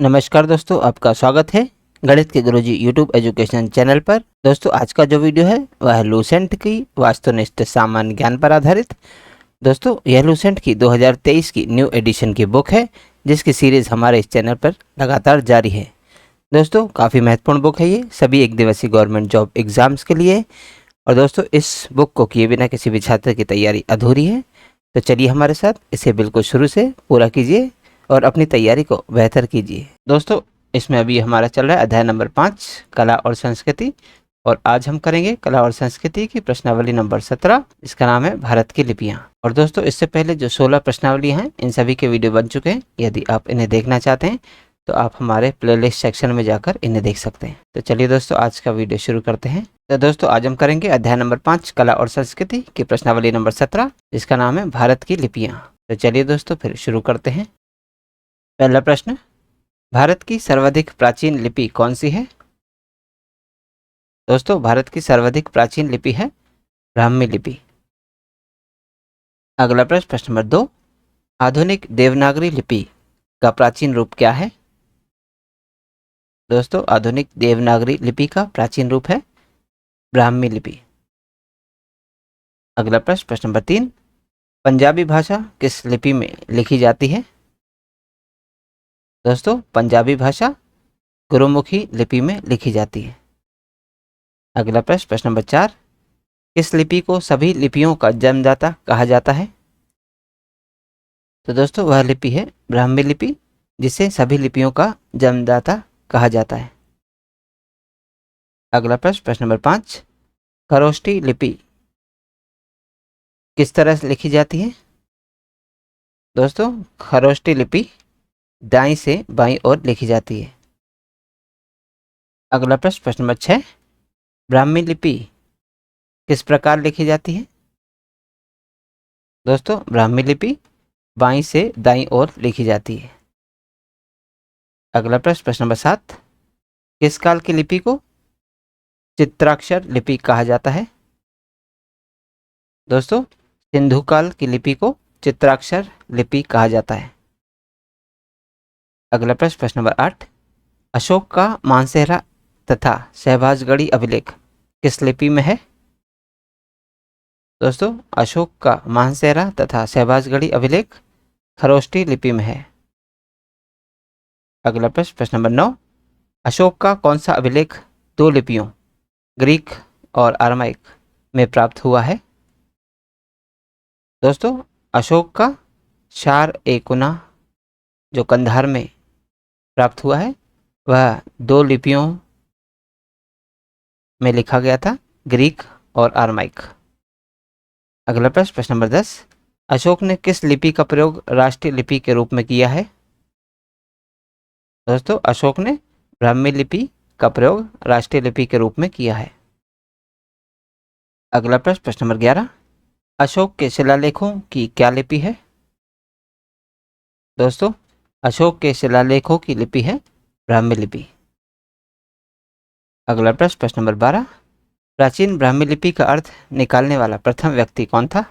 नमस्कार दोस्तों, आपका स्वागत है गणित के गुरुजी यूट्यूब एजुकेशन चैनल पर। दोस्तों, आज का जो वीडियो है वह है लूसेंट की वास्तुनिष्ठ सामान्य ज्ञान पर आधारित। दोस्तों, यह लूसेंट की 2023 की न्यू एडिशन की बुक है, जिसकी सीरीज हमारे इस चैनल पर लगातार जारी है। दोस्तों, काफ़ी महत्वपूर्ण बुक है ये सभी एक दिवसीय गवर्नमेंट जॉब एग्जाम्स के लिए। और दोस्तों, इस बुक को किए बिना किसी भी छात्र की तैयारी अधूरी है। तो चलिए हमारे साथ इसे बिल्कुल शुरू से पूरा कीजिए और अपनी तैयारी को बेहतर कीजिए। दोस्तों, इसमें अभी हमारा चल रहा है अध्याय नंबर 5 कला और संस्कृति, और आज हम करेंगे कला और संस्कृति की प्रश्नावली नंबर 17। इसका नाम है भारत की लिपियां। और दोस्तों, इससे पहले जो 16 प्रश्नावलियां हैं इन सभी के वीडियो बन चुके हैं। यदि आप इन्हें देखना चाहते हैं तो आप हमारे प्लेलिस्ट सेक्शन में जाकर इन्हें देख सकते हैं। तो चलिए दोस्तों, आज का वीडियो शुरू करते हैं। तो दोस्तों, आज हम करेंगे अध्याय नंबर 5 कला और संस्कृति की प्रश्नावली नंबर 17, जिसका नाम है भारत की लिपियां। तो चलिए दोस्तों, फिर शुरू करते हैं। पहला प्रश्न, भारत की सर्वाधिक प्राचीन लिपि कौन सी है? दोस्तों, भारत की सर्वाधिक प्राचीन लिपि है ब्राह्मी लिपि। अगला प्रश्न, प्रश्न नंबर 2, आधुनिक देवनागरी लिपि का प्राचीन रूप क्या है? दोस्तों, आधुनिक देवनागरी लिपि का प्राचीन रूप है ब्राह्मी लिपि। अगला प्रश्न, प्रश्न नंबर 3, पंजाबी भाषा किस लिपि में लिखी जाती है? दोस्तों, पंजाबी भाषा गुरुमुखी लिपि में लिखी जाती है। अगला प्रश्न, प्रश्न नंबर 4, किस लिपि को सभी लिपियों का जन्मदाता कहा जाता है? तो दोस्तों, वह लिपि है ब्राह्मी लिपि, जिसे सभी लिपियों का जन्मदाता कहा जाता है। अगला प्रश्न, प्रश्न नंबर 5, खरोष्ठी लिपि किस तरह से लिखी जाती है? दोस्तों, खरोष्ठी लिपि दाईं से बाईं ओर लिखी जाती है। अगला प्रश्न, प्रश्न नंबर 6, ब्राह्मी लिपि किस प्रकार लिखी जाती है? दोस्तों, ब्राह्मी लिपि बाईं से दाईं ओर लिखी जाती है। अगला प्रश्न, प्रश्न नंबर 7, किस काल की लिपि को चित्राक्षर लिपि कहा जाता है? दोस्तों, सिंधु काल की लिपि को चित्राक्षर लिपि कहा जाता है। अगला प्रश्न, प्रश्न नंबर 8, अशोक का मानसेहरा तथा शहबाजगढ़ी अभिलेख किस लिपि में है? दोस्तों, अशोक का मानसेहरा तथा शहबाजगढ़ी अभिलेख खरोष्ठी लिपि में है। अगला प्रश्न, प्रश्न नंबर 9, अशोक का कौन सा अभिलेख दो लिपियों ग्रीक और अरामाइक में प्राप्त हुआ है? दोस्तों, अशोक का शार ए कुना जो कंधार में प्राप्त हुआ है, वह दो लिपियों में लिखा गया था, ग्रीक और अरामाइक। अगला प्रश्न, प्रश्न नंबर 10, अशोक ने किस लिपि का प्रयोग राष्ट्रीय लिपि के रूप में किया है? दोस्तों, अशोक ने ब्राह्मी लिपि का प्रयोग राष्ट्रीय लिपि के रूप में किया है। अगला प्रश्न, प्रश्न नंबर 11, अशोक के शिलालेखों की क्या लिपि है? दोस्तों, अशोक के शिलालेखों की लिपि है ब्राह्मी लिपि। अगला प्रश्न, प्रश्न नंबर 12, प्राचीन ब्राह्मी लिपि का अर्थ निकालने वाला प्रथम व्यक्ति कौन था?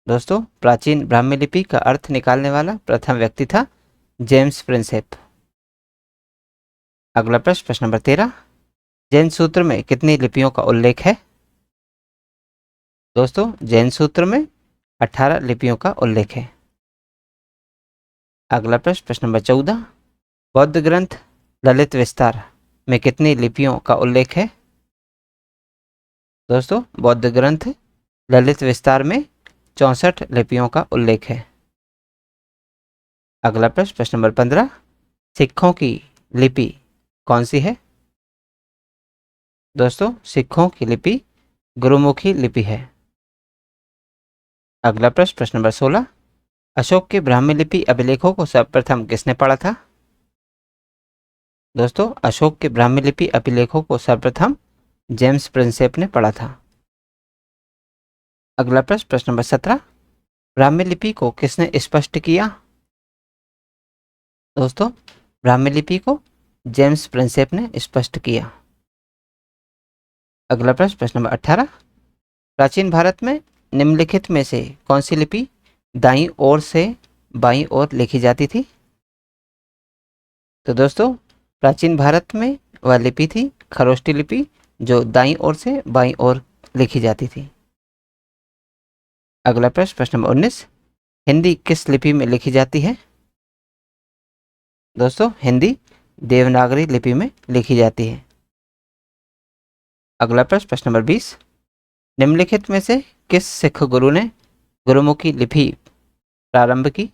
दोस्तों, प्राचीन ब्राह्मी लिपि का अर्थ निकालने वाला प्रथम व्यक्ति था जेम्स प्रिंसेप। अगला प्रश्न, प्रश्न नंबर 13, जैन सूत्र में कितनी लिपियों का उल्लेख है? दोस्तों, जैन सूत्र में 18 लिपियों का उल्लेख है। अगला प्रश्न, प्रश्न नंबर 14, बौद्ध ग्रंथ ललित विस्तार में कितनी लिपियों का उल्लेख है? दोस्तों, बौद्ध ग्रंथ ललित विस्तार में 64 लिपियों का उल्लेख है। अगला प्रश्न, प्रश्न नंबर 15, सिखों की लिपि कौन सी है? दोस्तों, सिखों की लिपि गुरुमुखी लिपि है। अगला प्रश्न, प्रश्न नंबर 16, अशोक के ब्राह्मी लिपि अभिलेखों को सर्वप्रथम किसने पढ़ा था? दोस्तों, अशोक के ब्राह्मी लिपि अभिलेखों को सर्वप्रथम जेम्स प्रिंसेप ने पढ़ा था। अगला प्रश्न, प्रश्न नंबर 17, ब्राह्मी लिपि को किसने स्पष्ट किया? दोस्तों, ब्राह्मी लिपि को जेम्स प्रिंसेप ने स्पष्ट किया। अगला प्रश्न, प्रश्न नंबर 18, प्राचीन भारत में निम्नलिखित में से कौन सी लिपि दाईं ओर से बाईं ओर लिखी जाती थी? तो दोस्तों प्राचीन भारत में वह लिपि थी खरोष्टी लिपि, जो दाईं ओर से बाईं ओर लिखी जाती थी। अगला प्रश्न, प्रश्न नंबर 19, हिंदी किस लिपि में लिखी जाती है? दोस्तों हिंदी देवनागरी लिपि में लिखी जाती है। अगला प्रश्न, प्रश्न नंबर 20, निम्नलिखित में से किस सिख गुरु ने गुरुमुखी लिपि प्रारंभ की?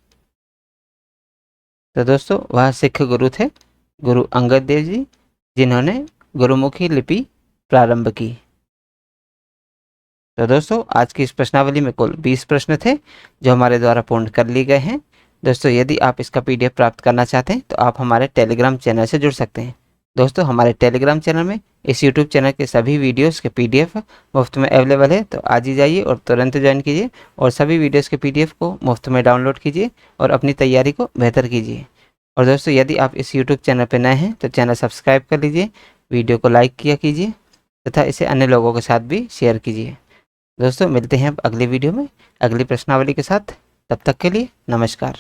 तो दोस्तों वह सिख गुरु थे गुरु अंगद देव जी, जिन्होंने गुरुमुखी लिपि प्रारंभ की। तो दोस्तों आज की इस प्रश्नावली में कुल 20 प्रश्न थे जो हमारे द्वारा पूर्ण कर लिए गए हैं। दोस्तों यदि आप इसका PDF प्राप्त करना चाहते हैं तो आप हमारे टेलीग्राम चैनल से जुड़ सकते हैं। दोस्तों हमारे टेलीग्राम चैनल में इस YouTube चैनल के सभी वीडियोस के PDF मुफ्त में अवेलेबल है, तो आज ही जाइए और तुरंत ज्वाइन कीजिए और सभी वीडियोस के PDF को मुफ्त में डाउनलोड कीजिए और अपनी तैयारी को बेहतर कीजिए। और दोस्तों यदि आप इस YouTube चैनल पर नए हैं तो चैनल सब्सक्राइब कर लीजिए, वीडियो को लाइक किया कीजिए तथा इसे अन्य लोगों के साथ भी शेयर कीजिए। दोस्तों मिलते हैं अब अगली वीडियो में अगली प्रश्नावली के साथ, तब तक के लिए नमस्कार।